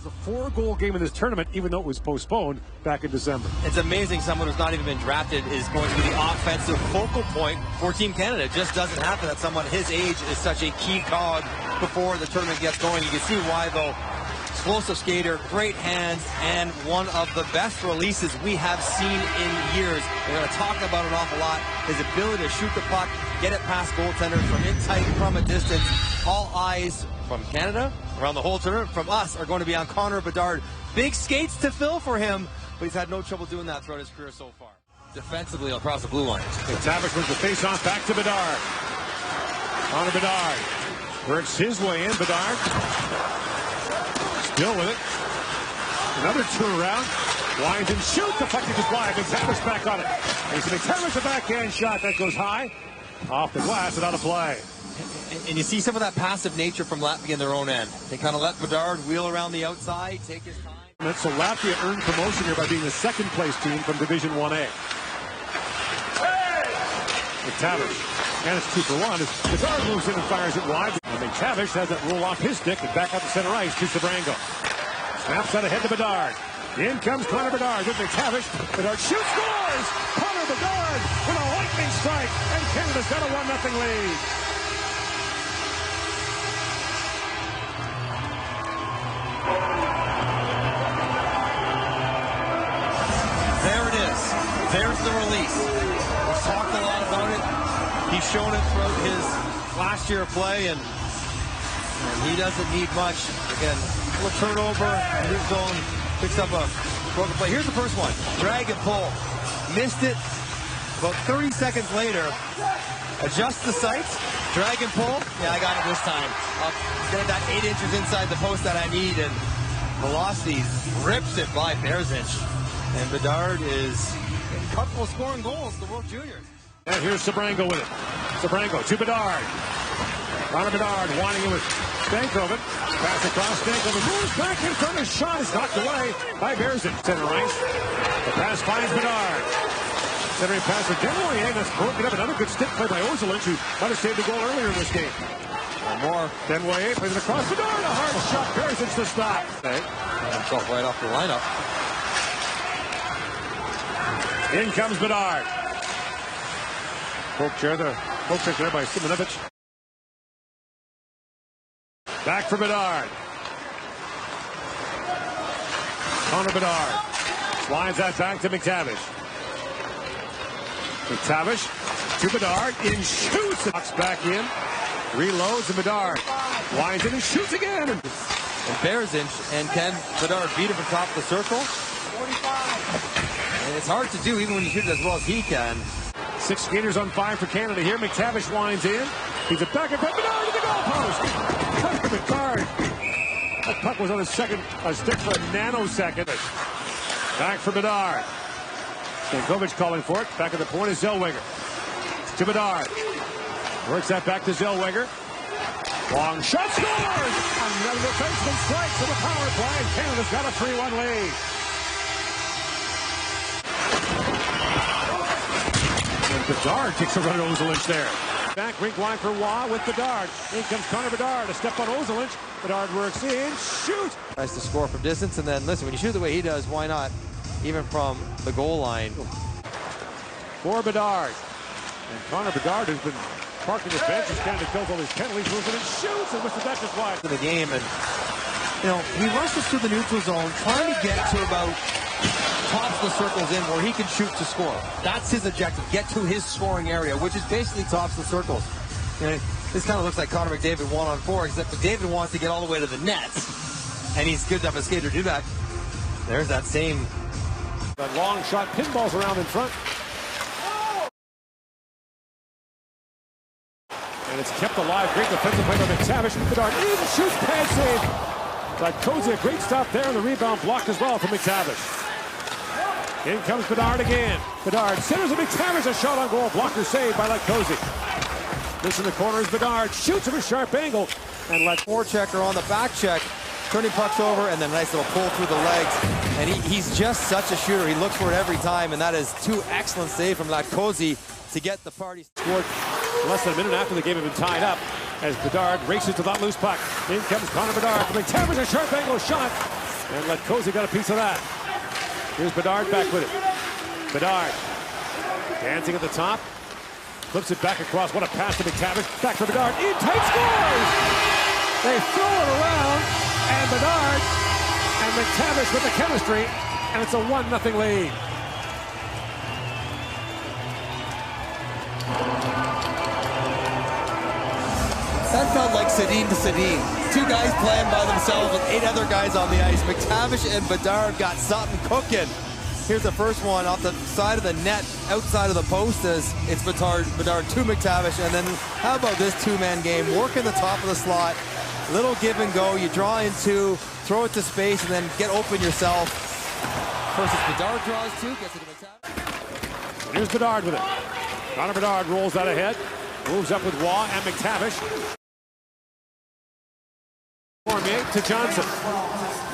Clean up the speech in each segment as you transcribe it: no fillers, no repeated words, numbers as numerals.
Has a 4-goal game in this tournament, even though it was postponed back in December. It's amazing someone who's not even been drafted is going to be the offensive focal point for Team Canada. It just doesn't happen that someone his age is such a key cog before the tournament gets going. You can see why, though. Explosive skater, great hands, and one of the best releases we have seen in years. We're going to talk about an awful lot. His ability to shoot the puck, get it past goaltenders from in tight, from a distance. All eyes from Canada, around the whole tournament, from us, are going to be on Connor Bedard. Big skates to fill for him, but he's had no trouble doing that throughout his career so far. Defensively across the blue line. McTavish wins the face-off back to Bedard. Connor Bedard works his way in. Bedard still with it. Another two around. Winds and shoots. The puck is just wide. McTavish back on it. And so McTavish, a backhand shot that goes high. Off the glass and out of play. And you see some of that passive nature from Latvia in their own end. They kind of let Bedard wheel around the outside, take his time. So Latvia earned promotion here by being the second-place team from Division 1A. McTavish, and it's 2-for-1 as Bedard moves in and fires it wide. And McTavish has it roll off his stick and back out to center ice to Sabrango. Snaps out ahead to Bedard. In comes Connor Bedard with McTavish. Bedard shoots, scores! Connor Bedard with a lightning strike, and Canada's got a 1-0 lead. There it is. There's the release. We've talked a lot about it. He's shown it throughout his last year of play, and he doesn't need much. Again, a little turnover in his zone, picks up a broken play. Here's the first one. Drag and pull. Missed it. About 30 seconds later, adjust the sights. Drag and pull. Yeah, I got it this time. I'll get that 8 inches inside the post that I need, and velocity rips it by Berzich. And Bedard is comfortable scoring goals, the World Juniors. And here's Sabrango with it. Sabrango to Bedard. Connor Bedard winding it with Stankoven. Pass across, Stankoven moves back in front. His shot is knocked away by Berzich. Center ice. The pass finds Bedard. Centering pass for Denway. That's broken up. Another good stick play by Ozelich, who might have saved the goal earlier in this game. One more. Denway plays it across Bedard. A hard shot. Berzich to stop. Okay. Himself right off the lineup. In comes Bedard. Poke check there by Simonovic. Back for Bedard. Connor Bedard slides that back to McTavish. McTavish to Bedard. In shoots. Knocks back in. Reloads and Bedard winds in and shoots again. And Berzich, and can Bedard beat him from top of the circle? 45. And it's hard to do even when you shoot it as well as he can. 6 skaters on 5 for Canada here. McTavish winds in. He's a back and Bedard to the goalpost. Cut for Bedard. That puck was on his second stick for a nanosecond. Back for Bedard. Stankovic calling for it. Back at the point is Zellweger. To Bedard. Works that back to Zellweger. Long shot, scores! Another defenseman strikes with a power play. Canada's got a 3-1 lead. And Bedard takes a run at Ozelich there. Back rink line for Waugh with Bedard. In comes Connor Bedard. A step on Ozelich. Bedard works in. Shoot! Tries to score from distance, and then listen, when you shoot the way he does, why not? Even from the goal line. For Bedard. And Connor Bedard has been parking the bench. He's Canada kills all his penalties, moves in and shoots, and misses that just wide. For the game, and you know, he rushes through the neutral zone, trying to get to about tops the circles in where he can shoot to score. That's his objective, get to his scoring area, which is basically tops the circles. You know, this kind of looks like Connor McDavid 1-on-4, except McDavid wants to get all the way to the nets, and he's good enough a skater to do that. There's that same. That long shot pinballs around in front. And it's kept alive. Great defensive play by McTavish. Bedard in, shoots, pad save. Cozy, a great stop there, and the rebound blocked as well from McTavish. In comes Bedard again. Bedard centers a McTavish, a shot on goal. Blocker saved by Cozy. This in the corner is Bedard. Shoots at a sharp angle. And forechecker on the back check. Turning pucks over, and then a nice little pull through the legs. And he's just such a shooter. He looks for it every time, and that is 2 excellent saves from Cozy to get the party scored. Less than a minute after the game had been tied up as Bedard races to that loose puck. In comes Connor Bedard. McTavish, a sharp angle shot. And Latkozy got a piece of that. Here's Bedard back with it. Bedard dancing at the top. Flips it back across. What a pass to McTavish. Back for Bedard. In tight, scores! They throw it around. And Bedard and McTavish with the chemistry. And it's a 1-0 lead. That felt like Sedin to Sedin. Two guys playing by themselves with 8 other guys on the ice. McTavish and Bedard got something cooking. Here's the first one off the side of the net, outside of the post, as it's Bedard to McTavish. And then how about this two-man game? Working the top of the slot, little give and go. You draw in 2, throw it to space, and then get open yourself. First it's Bedard draws 2, gets it to McTavish. And here's Bedard with it. Connor Bedard rolls that ahead. Moves up with Waugh and McTavish. Cormier to Johnson.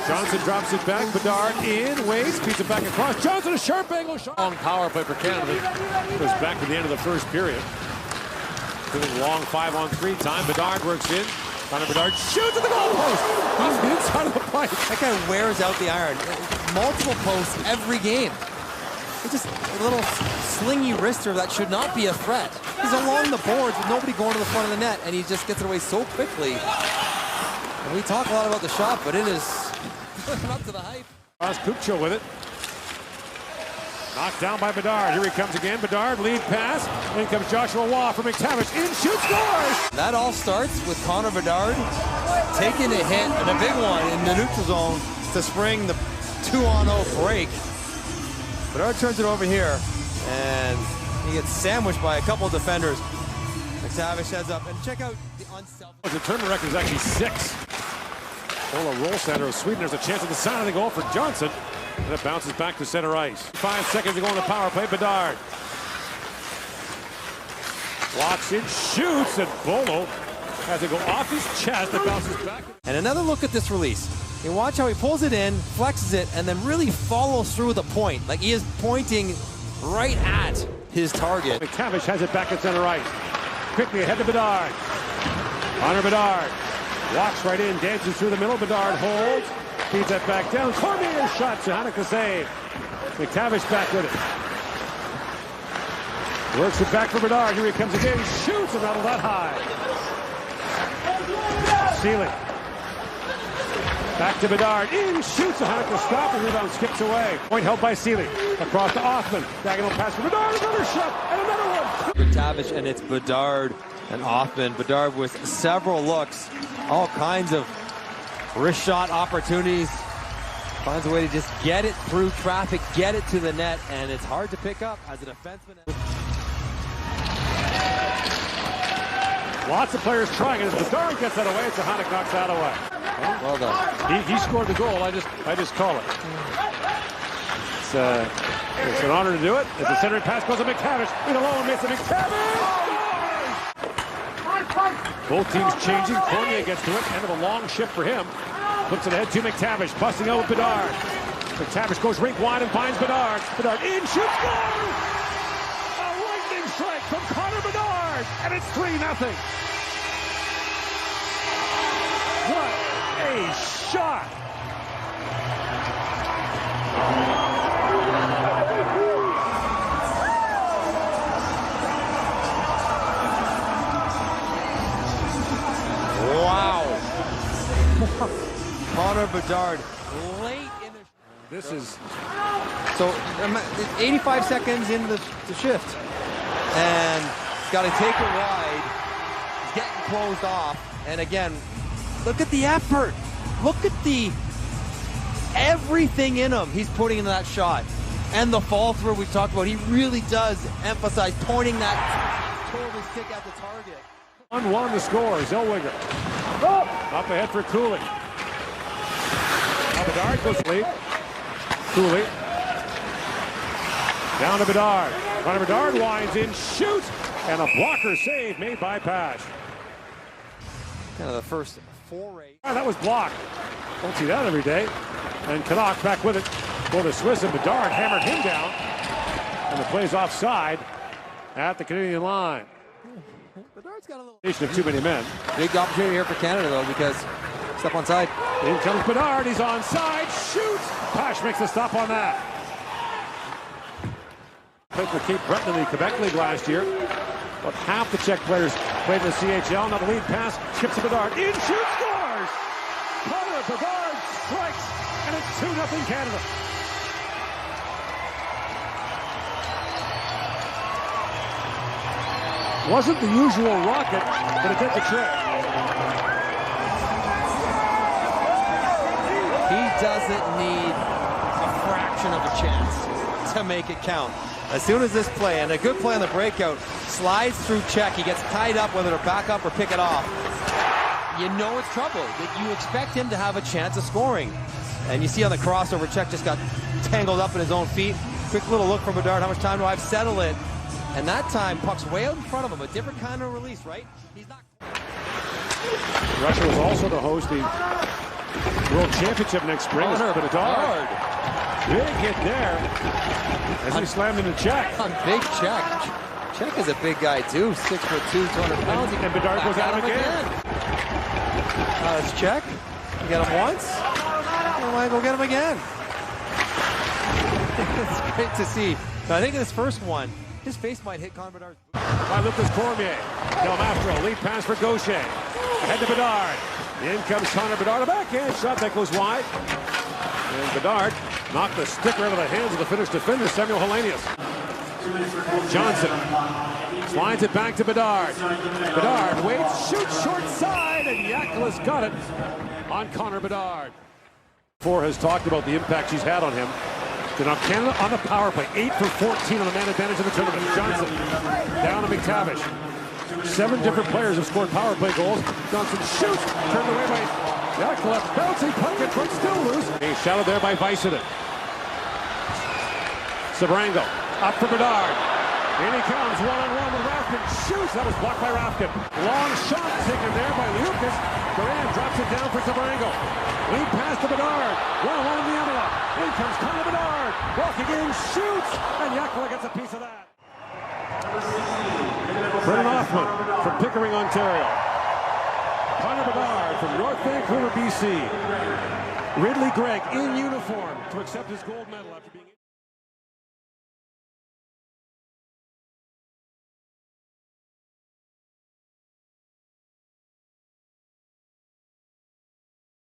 Johnson drops it back. Bedard in, waits, feeds it back across. Johnson, a sharp angle shot. Long power play for Canada. Goes back to the end of the first period. Doing long 5-on-3 time. Bedard works in. Connor Bedard shoots at the goal post. Off the inside of the pipe. That guy wears out the iron. Multiple posts every game. It's just a little slingy wrister that should not be a threat. He's along the boards with nobody going to the front of the net, and he just gets it away so quickly. And we talk a lot about the shot, but it is living up to the hype. Kupcho with it. Knocked down by Bedard. Here he comes again. Bedard, lead pass. In comes Joshua Waugh for McTavish. In, shoots, scores! That all starts with Connor Bedard taking a hit, and a big one in the neutral zone to spring the 2-on-0 break. Bedard turns it over here, and he gets sandwiched by a couple of defenders. McTavish heads up, and check out the unselfish. The tournament record is actually 6. Ola roll center of Sweden. There's a chance at the side of the goal for Johnson. And it bounces back to center ice. 5 seconds to go on the power play. Bedard blocks in, shoots, and Bolo has it go off his chest. It bounces back. And another look at this release. You watch how he pulls it in, flexes it, and then really follows through the point. Like he is pointing right at his target. McTavish has it back at center ice. Quickly ahead to Bedard. Connor Bedard walks right in, dances through the middle. Bedard holds, feeds that back down. Cormier's shot, Hanukkah save. McTavish back with it. Works it back for Bedard. Here he comes again. Shoots it out of that high. Sealy. Back to Bedard. In, shoots. Hanukkah stop, and rebound skips away. Point held by Sealy. Across to Othman. Diagonal pass for Bedard. Another shot, and another one. McTavish, and it's Bedard and Othman. Bedard with several looks, all kinds of wrist shot opportunities. Finds a way to just get it through traffic, get it to the net, and it's hard to pick up as a defenseman. Lots of players trying it. As Bedard gets that away, Hanukkah knocks that away. Well done. He scored the goal. I just call it. It's an honor to do it. As the center pass goes to McTavish. In alone, makes it McTavish. Both teams changing. Cormier gets to it. End of a long shift for him. Flips it ahead to McTavish. Busting out with Bedard. McTavish goes rink wide and finds Bedard. Bedard in, shoots, goal! A lightning strike from Connor Bedard. And it's 3-0. What a shot! Wow. Connor Bedard late in the... This is... So, 85 seconds into the shift. And he's got to take it wide. He's getting closed off. And again, look at the effort. Look at the... everything in him he's putting into that shot. And the fall through we talked about. He really does emphasize pointing that totally stick at the target. 1-1 the score. Zellweger. Up ahead for Cooley. Now Bedard goes lead. Cooley. Down to Bedard. Connor Bedard winds in, shoots, and a blocker save made by Pash. Kind of the first foray. Oh, that was blocked. Don't see that every day. And Canuck back with it for the Swiss, and Bedard hammered him down. And the play's offside at the Canadian line. Bedard's got a little... Of too many men. Big opportunity here for Canada, though, because step onside. In comes Bedard. He's onside. Pash makes the stop on that. Played for Cape Breton in the Quebec League last year. About half the Czech players played in the CHL. Now the lead pass, skips to Bedard. In, shoot, scores! Connor Bedard strikes, and it's 2-0 Canada. Wasn't the usual rocket, but it did the trick. He doesn't need a fraction of a chance to make it count. As soon as this play, and a good play on the breakout, slides through Czech, he gets tied up whether to back up or pick it off. You know it's trouble. You expect him to have a chance of scoring. And you see on the crossover, Czech just got tangled up in his own feet. Quick little look from Bedard. How much time do I have? Settle it. And that time, puck's way out in front of him. A different kind of release, right? He's not. Russia was also to host the World Championship next spring. Bedard. Big hit there as he slammed into Czech. On big Czech. Czech is a big guy too, 6'2", 200 pounds. And Bedard goes at him again. It's Czech. You get him once. I might go get him again. It's great to see. But I think in this first one, his face might hit Connor Bedard's boot. By Lucas Cormier. Del Mastro, lead pass for Gaucher. Ahead to Bedard. In comes Connor Bedard. A backhand shot that goes wide. And Bedard knocked the sticker out of the hands of the Finnish defender, Samuel Hellenius. Johnson slides it back to Bedard. Bedard waits, shoots short side, and Yakula's got it on Connor Bedard. Four has talked about the impact she's had on him. Now Canada on the power play, 8 for 14 on the man advantage in the tournament. Johnson down to McTavish. 7 different players have scored power play goals. Johnson shoots, turned away by Yakula. Bouncing puck in front, still loose. He's shouted there by Vicevich. Sabrango up for Bedard. In he comes, one-on-one with Rafkin. Shoots, that was blocked by Rafkin. Long shot taken there by Lucas. Duran drops it down for Sabrango. Lead pass to Bedard. One-on-one in the envelope. In comes Connor Bedard. Walking in, shoots, and Yakula gets a piece of that. Brennan Hoffman from Pickering, Ontario. Connor Bedard from North Vancouver, BC. Ridley Gregg in uniform to accept his gold medal after being